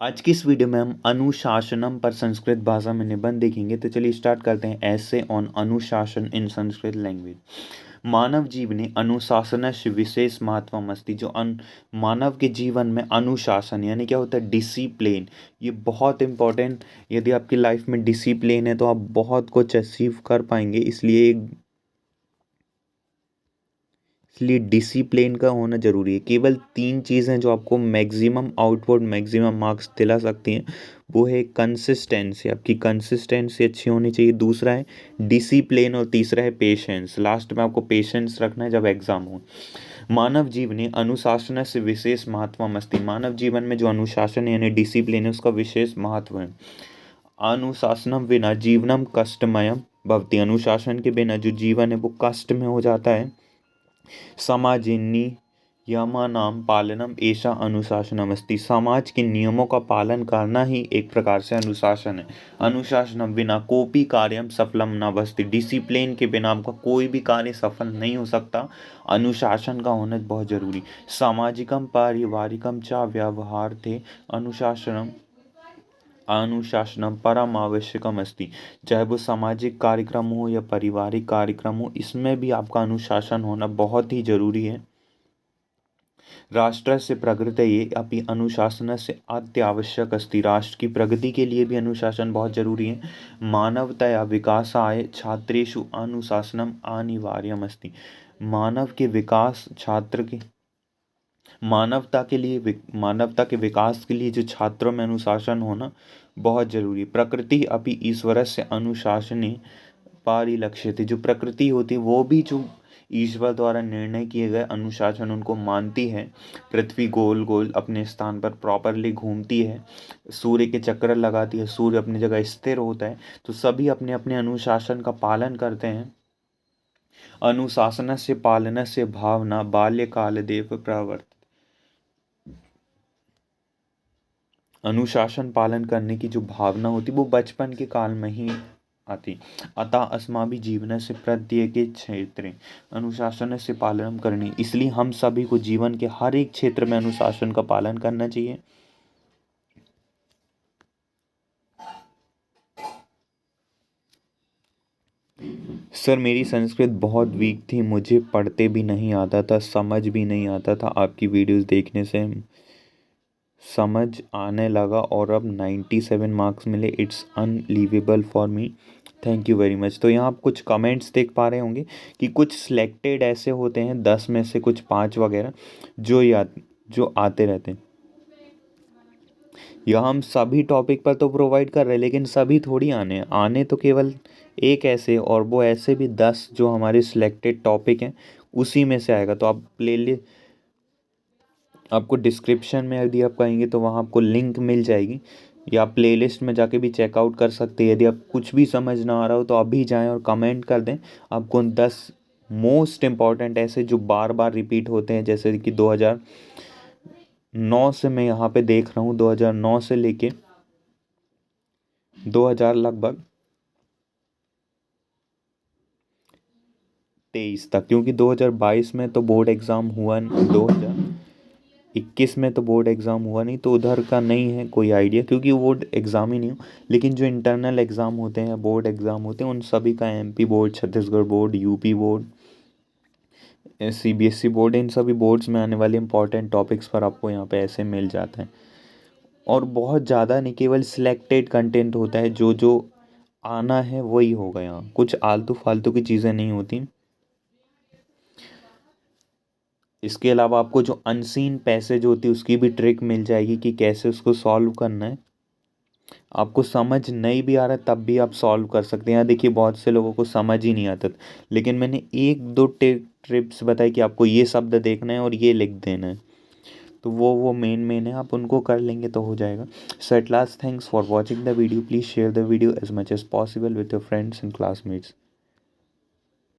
आज की इस वीडियो में हम अनुशासनम पर संस्कृत भाषा में निबंध देखेंगे। तो चलिए स्टार्ट करते हैं। ऐसे ऑन अनुशासन इन संस्कृत लैंग्वेज। मानव जीवने अनुशासनस्य विशेष महत्वम अस्ति। जो मानव के जीवन में अनुशासन यानी क्या होता है, डिसिप्लिन, ये बहुत इंपॉर्टेंट। यदि आपकी लाइफ में डिसिप्लिन है तो आप बहुत कुछ अचीव कर पाएंगे। इसलिए डिसिप्लिन का होना जरूरी है। केवल 3 चीज़ें जो आपको मैक्सिमम आउटपुट मैक्सिमम मार्क्स दिला सकती हैं, वो है कंसिस्टेंसी, आपकी कंसिस्टेंसी अच्छी होनी चाहिए, दूसरा है डिसिप्लिन और तीसरा है पेशेंस। लास्ट में आपको पेशेंस रखना है जब एग्जाम हो। मानव जीवने अनुशासन से विशेष महत्वम अस्ति। मानव जीवन में जो अनुशासन यानी डिसिप्लिन है उसका विशेष महत्व है। अनुशासनम विना जीवनम कष्टमयम भवति। अनुशासन के बिना जो जीवन है वो कष्ट में हो जाता है। समाजिनी यमानाम पालनम ऐसा अनुशासनम अस्ति। समाज के नियमों का पालन करना ही एक प्रकार से अनुशासन है। अनुशासनम बिना कोपी कार्यम सफलम न भवति। डिसिप्लिन के बिना आपका कोई भी कार्य सफल नहीं हो सकता। अनुशासन का होना बहुत जरूरी। सामाजिकम पारिवारिकम च व्यवहार थे अनुशासनम परम आवश्यकम अस्ति। चाहे वो सामाजिक कार्यक्रम हो या पारिवारिक कार्यक्रम हो, इसमें भी आपका अनुशासन होना बहुत ही जरूरी है। राष्ट्रस्य प्रगतये अपि अनुशासनस्य अत्यावश्यक अस्ति। राष्ट्र की प्रगति के लिए भी अनुशासन बहुत जरूरी है। मानवतया विकासाय छात्रेषु अनुशासनम अनिवार्यम अस्ति। मानव के विकास छात्र के मानवता के विकास के लिए जो छात्रों में अनुशासन होना बहुत जरूरी। प्रकृति अपि ईश्वरस्य अनुशासने पारिलक्ष्यते। जो प्रकृति होती है वो भी जो ईश्वर द्वारा निर्णय किए गए अनुशासन उनको मानती है। पृथ्वी गोल गोल अपने स्थान पर प्रॉपरली घूमती है, सूर्य के चक्कर लगाती है, सूर्य अपनी जगह स्थिर होता है। तो सभी अपने अपने अनुशासन का पालन करते हैं। अनुशासनस्य पालनस्य भावना बाल्यकालदेव प्रवर्तते। अनुशासन पालन करने की जो भावना होती वो बचपन के काल में ही आती। अतः अस्माभिः जीवनस्य प्रत्येके क्षेत्रे अनुशासनस्य पालनं करणीयम्। इसलिए हम सभी को जीवन के हर एक क्षेत्र में अनुशासन का पालन करना चाहिए। सर, मेरी संस्कृत बहुत वीक थी, मुझे पढ़ते भी नहीं आता था, समझ भी नहीं आता था। आपकी वीडियोस देखने से समझ आने लगा और अब 97 मार्क्स मिले। It's unbelievable for me, thank you very much. तो यहाँ आप कुछ कमेंट्स देख पा रहे होंगे कि कुछ सिलेक्टेड ऐसे होते हैं 10 में से कुछ 5 वगैरह जो आते रहते हैं। यह हम सभी टॉपिक पर तो प्रोवाइड कर रहे हैं, लेकिन सभी थोड़ी आने तो केवल एक ऐसे, और वो ऐसे भी 10 जो हमारे सिलेक्टेड टॉपिक हैं उसी में से आएगा। तो आप आपको डिस्क्रिप्शन में यदि आप कहेंगे तो वहाँ आपको लिंक मिल जाएगी, या आप प्लेलिस्ट में जाके भी चेकआउट कर सकते हैं। यदि आप कुछ भी समझ ना आ रहा हो तो अभी जाएं और कमेंट कर दें। आपको 10 मोस्ट इम्पॉर्टेंट ऐसे जो बार बार रिपीट होते हैं, जैसे कि 2009 से मैं यहाँ पे देख रहा हूँ, 2009 से लेके 2000 लगभग 23 तक, क्योंकि 2022 में तो बोर्ड एग्ज़ाम हुआ, 2021 में तो बोर्ड एग्ज़ाम हुआ नहीं, तो उधर का नहीं है कोई आइडिया, क्योंकि बोर्ड एग्ज़ाम ही नहीं हो। लेकिन जो इंटरनल एग्ज़ाम होते हैं, बोर्ड एग्ज़ाम होते हैं, उन सभी का MP board, Chhattisgarh board, UP board, CBSE board, इन सभी बोर्ड्स में आने वाले इंपॉर्टेंट टॉपिक्स पर आपको यहाँ पे ऐसे मिल जाते हैं। और बहुत ज़्यादा नहीं, केवल सिलेक्टेड कंटेंट होता है, जो जो आना है वही होगा। यहाँ कुछ आलतू फालतू की चीज़ें नहीं होती। इसके अलावा आपको जो अनसीन पैसेज होती है उसकी भी ट्रिक मिल जाएगी कि कैसे उसको सॉल्व करना है। आपको समझ नहीं भी आ रहा तब भी आप सॉल्व कर सकते हैं। यहाँ देखिए, बहुत से लोगों को समझ ही नहीं आता था, लेकिन मैंने 1-2 ट्रिप्स बताई कि आपको ये शब्द देखना है और ये लिख देना है। तो वो मेन है, आप उनको कर लेंगे तो हो जाएगा। So at last, thanks for watching the video. Please share the video as much as possible with your friends and classmates.